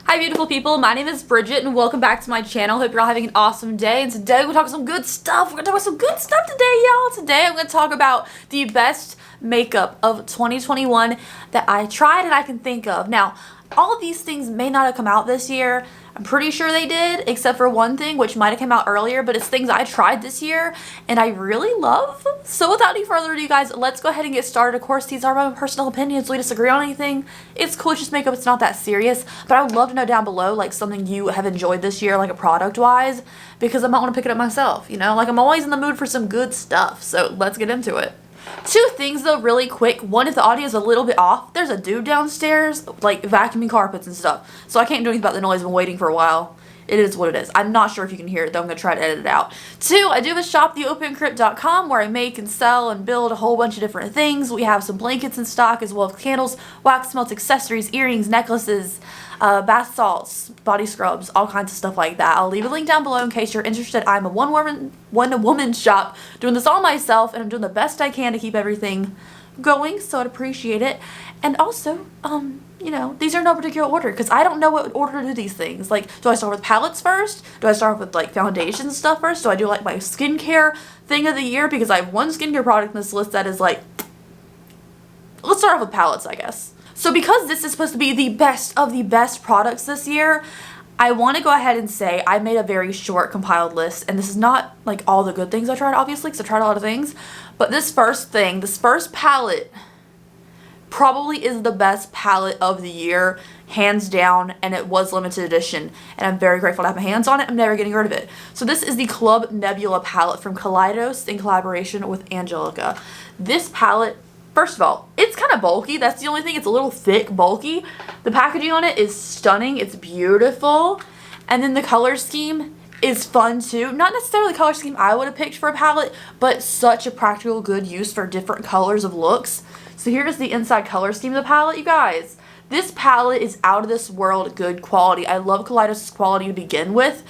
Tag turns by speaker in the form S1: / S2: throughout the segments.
S1: Hi beautiful people, my name is Bridget and welcome back to my channel. Hope you're all having an awesome day, and today we're talking some good stuff. We're gonna talk about some good stuff today, y'all. Today I'm gonna talk about the best makeup of 2021 that I tried and I can think of. Now, all of these things may not have come out this year. I'm pretty sure they did, except for one thing which might have come out earlier, but it's things I tried this year and I really love. So without any further ado, guys, let's go ahead and get started. Of course, these are my personal opinions. We disagree on anything. It's cool, it's just makeup, it's not that serious. But I would love to know down below, like, something you have enjoyed this year, like a product-wise, because I might want to pick it up myself, you know? Like, I'm always in the mood for some good stuff, so let's get into it. Two things though, really quick. One, if the audio is a little bit off, there's a dude downstairs like vacuuming carpets and stuff, so I can't do anything about the noise. I've been waiting for a while. It is what it is. I'm not sure if you can hear it though. I'm gonna try to edit it out. Two, I do have a shop, theopencrypt.com, where I make and sell and build a whole bunch of different things. We have some blankets in stock, as well as candles, wax melts, accessories, earrings, necklaces, bath salts, body scrubs, all kinds of stuff like that. I'll leave a link down below in case you're interested. I'm a one-woman shop doing this all myself, and I'm doing the best I can to keep everything going, so I'd appreciate it. And also, you know, these are no particular order because I don't know what order to do these things. Like, do I start with palettes first? Do I start with like foundation stuff first? Do I do like my skincare thing of the year? Because I have one skincare product in this list that is like, let's start off with palettes, I guess. So because this is supposed to be the best of the best products this year, I want to go ahead and say I made a very short compiled list, and this is not like all the good things I tried, obviously, because I tried a lot of things, but this first palette probably is the best palette of the year, hands down, and it was limited edition, and I'm very grateful to have my hands on it. I'm never getting rid of it. So this is the Club Nebula palette from Kaleidos in collaboration with Angelica. This palette, first of all, it's kind of bulky. That's the only thing. It's a little thick, bulky. The packaging on it is stunning. It's beautiful. And then the color scheme is fun too. Not necessarily the color scheme I would have picked for a palette, but such a practical good use for different colors of looks. So here's the inside color scheme of the palette, you guys. This palette is out of this world good quality. I love Kaleidos' quality to begin with,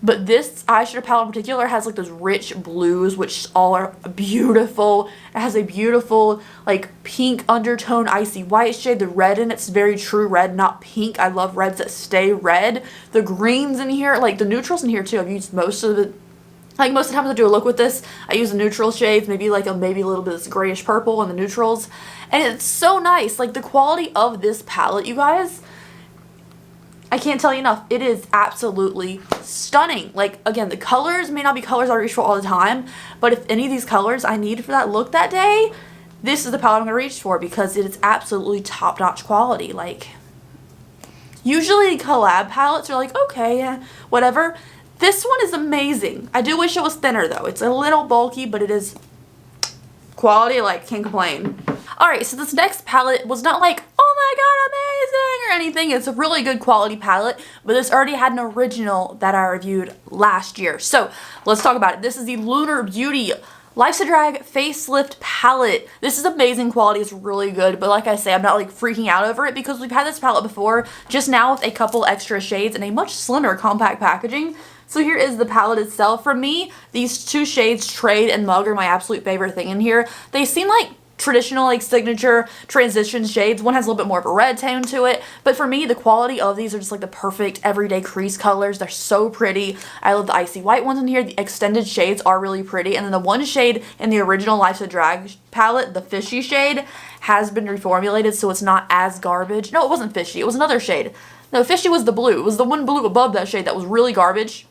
S1: but this eyeshadow palette in particular has like those rich blues, which all are beautiful. It has a beautiful like pink undertone icy white shade. The red in it's very true red, not pink. I love reds that stay red. The greens in here, like the neutrals in here too. I've used most of the, like most of the times I do a look with this, I use the neutral shades, maybe a little bit of this grayish purple in the neutrals. And it's so nice. Like the quality of this palette, you guys, I can't tell you enough. It is absolutely stunning. Like, again, the colors may not be colors I reach for all the time, but if any of these colors I need for that look that day, this is the palette I'm going to reach for because it is absolutely top-notch quality. Like, usually collab palettes are like, okay, yeah, whatever. This one is amazing. I do wish it was thinner, though. It's a little bulky, but it is quality, like, can't complain. Alright, so this next palette was not like, oh my god, amazing, or anything. It's a really good quality palette, but this already had an original that I reviewed last year. So, let's talk about it. This is the Lunar Beauty Life's a Drag Facelift palette. This is amazing quality. It's really good, but like I say, I'm not like freaking out over it because we've had this palette before, just now with a couple extra shades and a much slimmer compact packaging. So here is the palette itself. For me, these two shades, Trade and Mug, are my absolute favorite thing in here. They seem like traditional, like signature transition shades. One has a little bit more of a red tone to it, but for me, the quality of these are just like the perfect everyday crease colors. They're so pretty. I love the icy white ones in here. The extended shades are really pretty, and then the one shade in the original Life's a Drag palette, the fishy shade, has been reformulated, so it's not as garbage. No, it wasn't fishy. It was another shade. No, fishy was the blue. It was the one blue above that shade that was really garbage.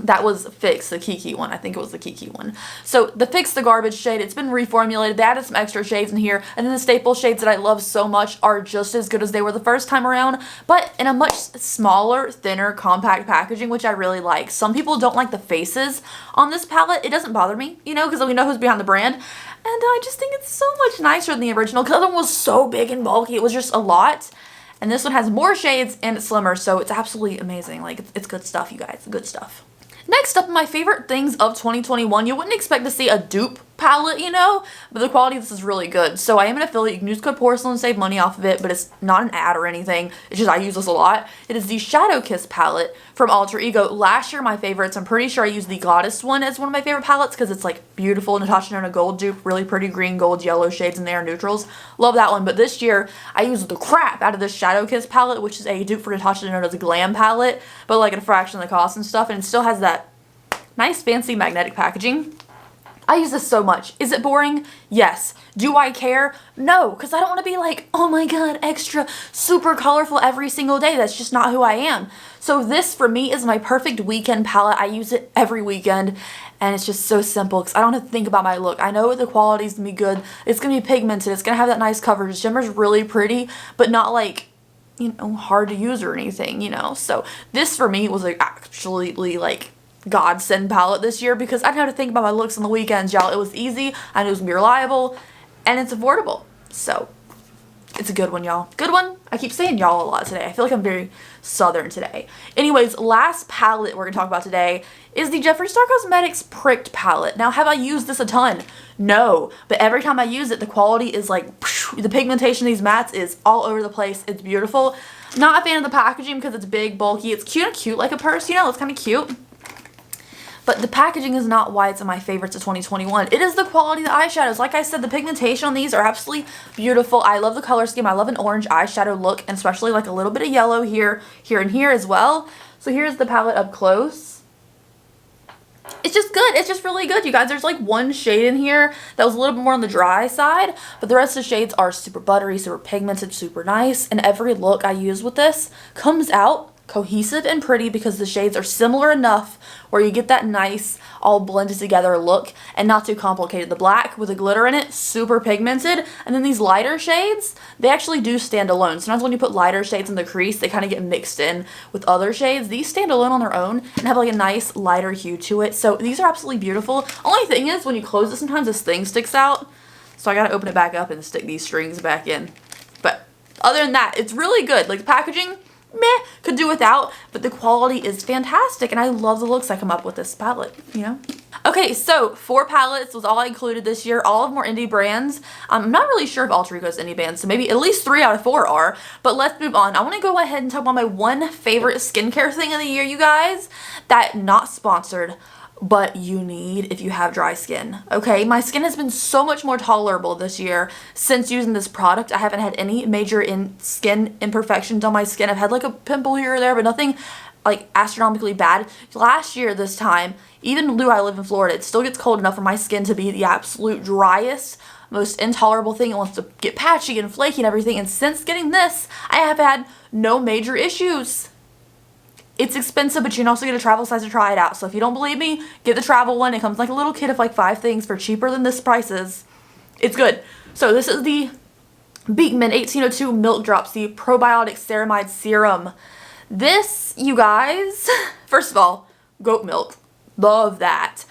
S1: That was Fix, the Kiki one. I think it was the Kiki one. So the Fix, the garbage shade, it's been reformulated. They added some extra shades in here. And then the staple shades that I love so much are just as good as they were the first time around, but in a much smaller, thinner, compact packaging, which I really like. Some people don't like the faces on this palette. It doesn't bother me, you know, because we know who's behind the brand. And I just think it's so much nicer than the original, because the other one was so big and bulky. It was just a lot. And this one has more shades and it's slimmer, so it's absolutely amazing. Like, it's good stuff, you guys. Good stuff. Next up, my favorite things of 2021. You wouldn't expect to see a dupe palette, you know, but the quality of this is really good. So I am an affiliate. You can use code Porcelain and save money off of it, but it's not an ad or anything. It's just I use this a lot. It is the Shadow Kiss palette from Alter Ego. Last year, my favorites. I'm pretty sure I used the Goddess one as one of my favorite palettes because it's like beautiful Natasha Denona gold dupe, really pretty green, gold, yellow shades in there, neutrals. Love that one. But this year, I used the crap out of this Shadow Kiss palette, which is a dupe for Natasha Denona's Glam palette, but like at a fraction of the cost and stuff, and it still has that nice fancy magnetic packaging. I use this so much. Is it boring? Yes. Do I care? No, because I don't want to be like, oh my god, extra super colorful every single day. That's just not who I am. So this for me is my perfect weekend palette. I use it every weekend and it's just so simple because I don't have to think about my look. I know the quality's going to be good. It's going to be pigmented. It's going to have that nice coverage. The shimmer's really pretty, but not like, you know, hard to use or anything, you know. So this for me was like absolutely like godsend palette this year because I didn't have to think about my looks on the weekends, y'all. It was easy, and it was reliable, and it's affordable. So it's a good one, y'all. Good one. I keep saying y'all a lot today. I feel like I'm very southern today. Anyways, last palette we're gonna talk about today is the Jeffree Star Cosmetics Pricked palette. Now, have I used this a ton? No, but every time I use it, the quality is like, the pigmentation of these mattes is all over the place. It's beautiful. Not a fan of the packaging because it's big, bulky. It's cute like a purse, you know, it's kind of cute. But the packaging is not why it's in my favorites of 2021. It is the quality of the eyeshadows. Like I said, the pigmentation on these are absolutely beautiful. I love the color scheme. I love an orange eyeshadow look, and especially like a little bit of yellow here, and here as well. So here's the palette up close. It's just good. It's just really good, you guys. There's like one shade in here that was a little bit more on the dry side, but the rest of the shades are super buttery, super pigmented, super nice. And every look I use with this comes out cohesive and pretty because the shades are similar enough where you get that nice all blended together look and not too complicated. The black with the glitter in it, super pigmented, and then these lighter shades, they actually do stand alone. Sometimes when you put lighter shades in the crease, they kind of get mixed in with other shades. These stand alone on their own and have like a nice lighter hue to it. So these are absolutely beautiful. Only thing is when you close it, sometimes this thing sticks out. So I gotta open it back up and stick these strings back in. But other than that, it's really good. Like the packaging, meh, could do without, but the quality is fantastic, and I love the looks I come up with this palette, you know? Okay, so 4 palettes was all I included this year, all of more indie brands. I'm not really sure if Alter Ego is indie brands, so maybe at least 3 out of 4 are, but let's move on. I want to go ahead and talk about my one favorite skincare thing of the year, you guys, that not sponsored, but you need if you have dry skin. Okay, my skin has been so much more tolerable this year since using this product. I haven't had any major skin imperfections on my skin. I've had like a pimple here or there, but nothing like astronomically bad. Last year this time, even though I live in Florida, it still gets cold enough for my skin to be the absolute driest, most intolerable thing. It wants to get patchy and flaky and everything, and since getting this, I have had no major issues. It's expensive, but you can also get a travel size to try it out. So if you don't believe me, get the travel one. It comes like a little kit of like 5 things for cheaper than this price is. It's good. So this is the Beekman 1802 Milk Drops, the Probiotic Ceramide Serum. This, you guys, first of all, goat milk. Love that.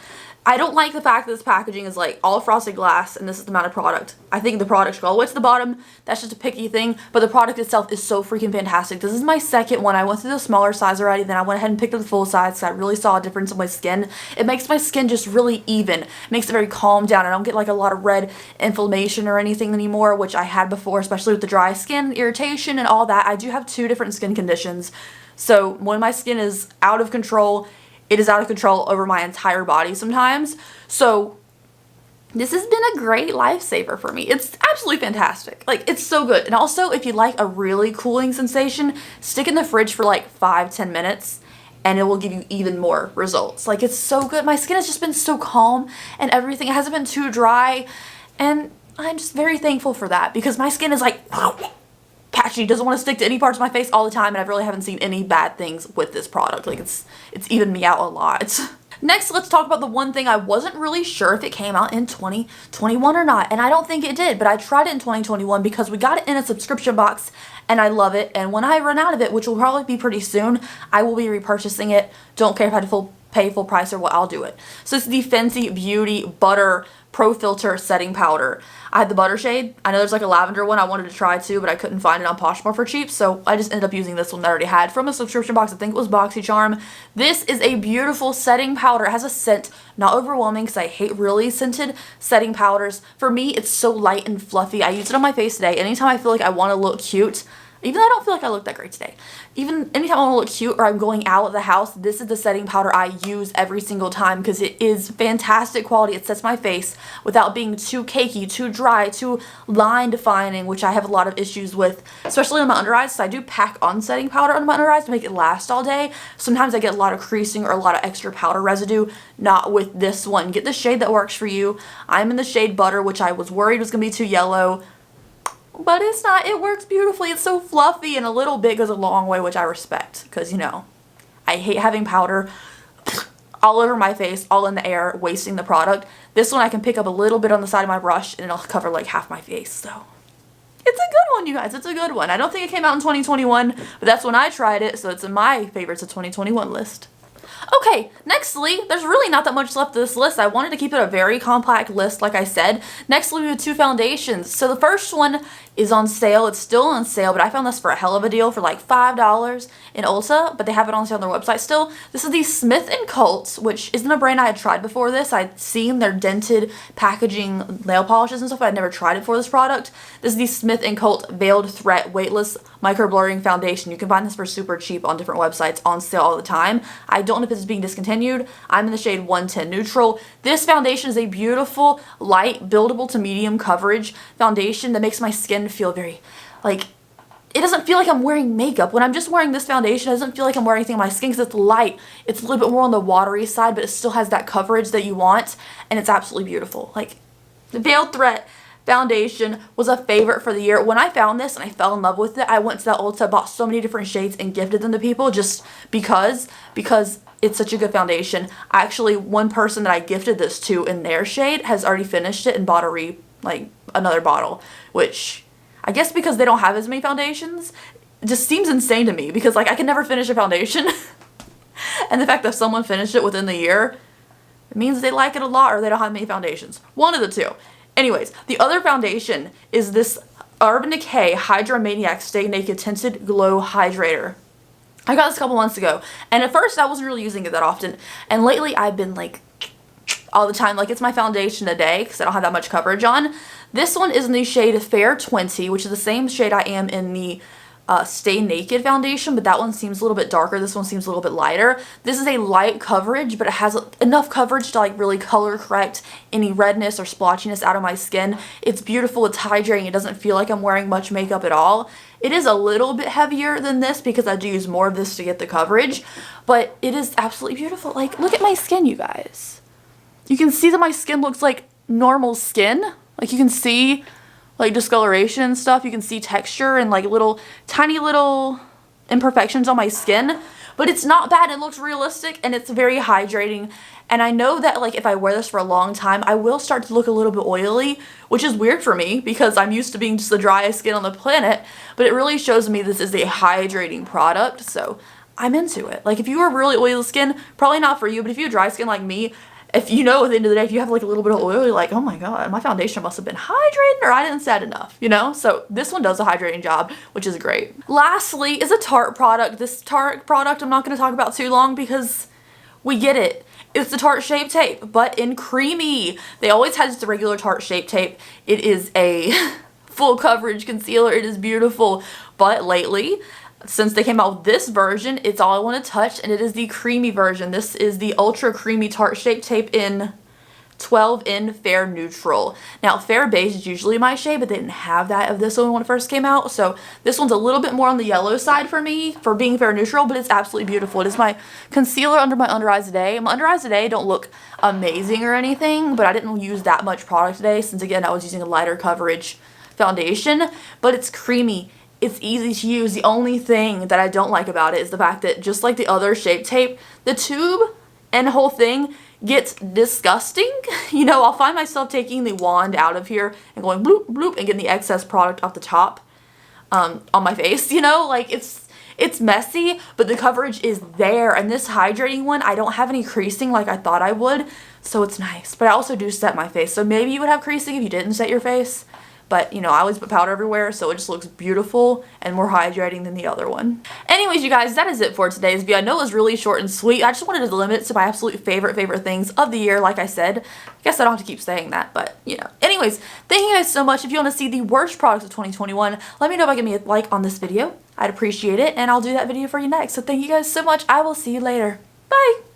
S1: I don't like the fact that this packaging is like all frosted glass and this is the amount of product. I think the product should go all the way to the bottom. That's just a picky thing, but the product itself is so freaking fantastic. This is my second one. I went through the smaller size already, then I went ahead and picked up the full size because I really saw a difference in my skin. It makes my skin just really even. It makes it very calm down. I don't get like a lot of red inflammation or anything anymore, which I had before, especially with the dry skin, irritation and all that. I do have 2 different skin conditions. So when my skin is out of control, it is out of control over my entire body sometimes. So this has been a great lifesaver for me. It's absolutely fantastic. Like, it's so good. And also, if you like a really cooling sensation, stick in the fridge for like 5-10 minutes and it will give you even more results. Like, it's so good. My skin has just been so calm and everything. It hasn't been too dry. And I'm just very thankful for that because my skin is like patchy, doesn't want to stick to any parts of my face all the time, and I really haven't seen any bad things with this product. Like, it's evened me out a lot. Next, let's talk about the one thing I wasn't really sure if it came out in 2021 or not, and I don't think it did, but I tried it in 2021 because we got it in a subscription box, and I love it, and when I run out of it, which will probably be pretty soon, I will be repurchasing it. Don't care if I had to pay full price or what, I'll do it. So this is the Fenty Beauty Butter Pro Filter Setting Powder. I had the butter shade. I know there's like a lavender one I wanted to try too, but I couldn't find it on Poshmark for cheap, so I just ended up using this one that I already had from a subscription box. I think it was BoxyCharm. This is a beautiful setting powder. It has a scent, not overwhelming because I hate really scented setting powders. For me, it's so light and fluffy. I use it on my face today. Anytime I feel like I want to look cute, even though I don't feel like I look that great today, even anytime I want to look cute or I'm going out of the house, this is the setting powder I use every single time because it is fantastic quality. It sets my face without being too cakey, too dry, too line defining, which I have a lot of issues with, especially on my under eyes. So I do pack on setting powder on my under eyes to make it last all day. Sometimes I get a lot of creasing or a lot of extra powder residue. Not with this one. Get the shade that works for you. I'm in the shade Butter, which I was worried was going to be too yellow. But it's not. It works beautifully. It's so fluffy, and a little bit goes a long way, which I respect. Because, you know, I hate having powder all over my face, all in the air, wasting the product. This one I can pick up a little bit on the side of my brush, and it'll cover like half my face. So it's a good one, you guys. It's a good one. I don't think it came out in 2021, but that's when I tried it. So it's in my favorites of 2021 list. Okay, nextly, there's really not that much left of this list. I wanted to keep it a very compact list, like I said. Nextly, we have 2 foundations. So the first one is on sale. It's still on sale, but I found this for a hell of a deal for like $5 in Ulta, but they have it on sale on their website still. This is the Smith & Colt, which isn't a brand I had tried before this. I'd seen their dented packaging nail polishes and stuff, but I'd never tried it for this product. This is the Smith & Colt Veiled Threat Weightless Micro Blurring Foundation. You can find this for super cheap on different websites on sale all the time. I don't know if this is being discontinued. I'm in the shade 110 Neutral. This foundation is a beautiful, light, buildable to medium coverage foundation that makes my skin feel very, like, it doesn't feel like I'm wearing makeup. When I'm just wearing this foundation, it doesn't feel like I'm wearing anything on my skin because it's light. It's a little bit more on the watery side, but it still has that coverage that you want, and it's absolutely beautiful. Like, the Veiled Threat foundation was a favorite for the year. When I found this and I fell in love with it, I went to that Ulta, bought so many different shades and gifted them to people just because it's such a good foundation. Actually, one person that I gifted this to in their shade has already finished it and bought another bottle, which I guess because they don't have as many foundations, it just seems insane to me because, like, I can never finish a foundation. And the fact that someone finished it within the year, it means they like it a lot or they don't have many foundations. One of the two. Anyways, the other foundation is this Urban Decay Hydra Maniac Stay Naked Tinted Glow Hydrator. I got this a couple months ago, and at first I wasn't really using it that often, and lately I've been like all the time, like it's my foundation a day because I don't have that much coverage on. This one is in the shade Fair 20, which is the same shade I am in the Stay Naked foundation, but that one seems a little bit darker. This one seems a little bit lighter. This is a light coverage, but it has enough coverage to like really color correct any redness or splotchiness out of my skin. It's beautiful. It's hydrating. It doesn't feel like I'm wearing much makeup at all. It is a little bit heavier than this because I do use more of this to get the coverage, but it is absolutely beautiful. Like, look at my skin, you guys. You can see that my skin looks like normal skin. Like, you can see like discoloration and stuff. You can see texture and like tiny little imperfections on my skin, but it's not bad. It looks realistic and it's very hydrating. And I know that like if I wear this for a long time, I will start to look a little bit oily, which is weird for me because I'm used to being just the driest skin on the planet, but it really shows me this is a hydrating product. So I'm into it. Like if you are really oily skin, probably not for you, but if you have dry skin like me, if you know at the end of the day, if you have like a little bit of oil, you're like, oh my god, my foundation must have been hydrating or I didn't set enough, you know? So this one does a hydrating job, which is great. Lastly is a Tarte product. This Tarte product I'm not going to talk about too long because we get it. It's the Tarte Shape Tape, but in creamy. They always had just the regular Tarte Shape Tape. It is a full coverage concealer. It is beautiful, but lately, since they came out with this version, it's all I want to touch, and it is the creamy version. This is the ultra creamy Tarte Shape Tape in 12 in Fair Neutral. Now, Fair Beige is usually my shade, but they didn't have that of this one when it first came out, so this one's a little bit more on the yellow side for me for being Fair Neutral, but it's absolutely beautiful. It is my concealer under my under eyes today. My under eyes today don't look amazing or anything, but I didn't use that much product today since, again, I was using a lighter coverage foundation, but it's creamy. It's easy to use. The only thing that I don't like about it is the fact that just like the other Shape Tape, the tube and the whole thing gets disgusting. You know, I'll find myself taking the wand out of here and going bloop, bloop, and getting the excess product off the top on my face, you know? Like, it's It's messy, but the coverage is there. And this hydrating one, I don't have any creasing like I thought I would, so it's nice. But I also do set my face, so maybe you would have creasing if you didn't set your face. But, you know, I always put powder everywhere, so it just looks beautiful and more hydrating than the other one. Anyways, you guys, that is it for today's video. I know it was really short and sweet. I just wanted to limit it to my absolute favorite things of the year, like I said. I guess I don't have to keep saying that, but, you know. Anyways, thank you guys so much. If you want to see the worst products of 2021, let me know by giving me a like on this video. I'd appreciate it, and I'll do that video for you next. So thank you guys so much. I will see you later. Bye!